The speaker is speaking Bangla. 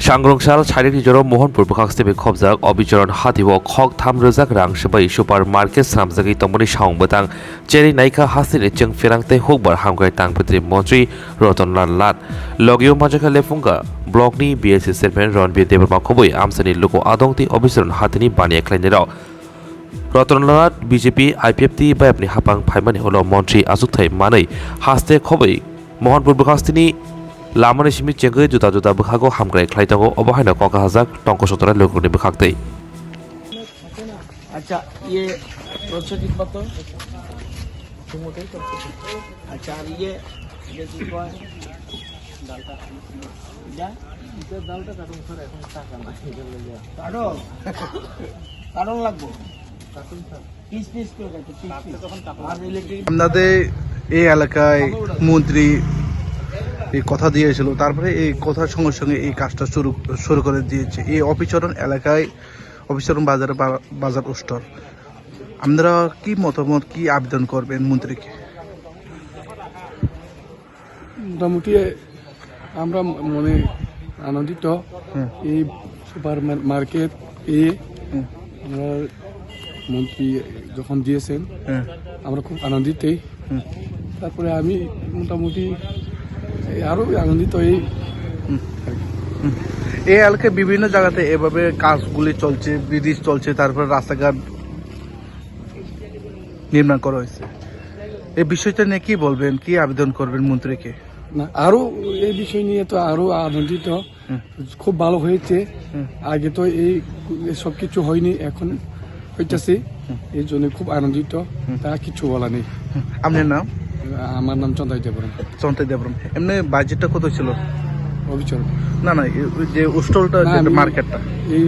Sangrongshal Chinese Joro Mohanpur Bukhakste Khobjak Obicharon Hatiwo Khok Tham Rojak Rang Shabai Supermarket Samjagi Tomoni Shaung Batang Cheri Naika Hasin Cheng Ferangte Hokbar Hamgai Tang Putri Montri Roton Lan Lat Logio Majaka Lefunga Blogni BSC Serpent Ron B Debra Koboi Amsani Loko Adongti Obicharon Hatini Bania Kleinero Rotonlat BJP IPFT by Apni Hapang Paimani Holo Montri Azutai Manai Haste Koboi Mohanpur Bukhastini Lamani Shimi Chengge Juta Juta Bukhago Hamgrai Klaitago Obahana Koka Hazak Tonko Sotora Lokuni Bukhakte अच्छा ये प्रोसेसिंग पत्तो अच्छा ये जैसे कोई डालता जा इधर डालता काटूं सर এখন টাকা না ইধর ले जा কাটো কাটন লাগবে কাটুন স্যার পিস পিস করে কাটো পিস পিস তখন টাকা আর ইলেকট্রিক আপনাদের এই এলাকায় মন্ত্রী এই কথা দিয়েছিল তারপরে এই কথার সঙ্গে সঙ্গে এই কাজটা শুরু করে দিয়েছে এই অফিসরণ এলাকায় অফিসরণ বাজার স্টোর আপনারা কি মতামত কি আবেদন করবেন মন্ত্রীকে মোটামুটি আমরা মনে আনন্দিত এই সুপার মার্কেট আমরা মন্ত্রী যখন দিয়েছেন আমরা খুব আনন্দিতই তারপরে আমি মোটামুটি আরো আনন্দিত এই এলাকায় বিভিন্ন জায়গাতে এভাবে কাজগুলি চলছে ব্রিজ চলছে তারপর রাস্তাঘাট নির্মাণ করা হয়েছে এই বিষয়টা নিয়ে কি বলবেন কি আবেদন করবেন মন্ত্রীকে না আরো এই বিষয় নিয়ে তো আরো আনন্দিত খুব ভালো হয়েছে আগে তো এই সব কিছু হয়নি এখন হইতেছে এই জন্য খুব আনন্দিত তা কিছু বলা নেই আপনার নাম আমার নাম চন্দাই দেবরম এমনি বাজেটটা কত ছিল অবিচরণ না যে স্টলটা মার্কেটটা এই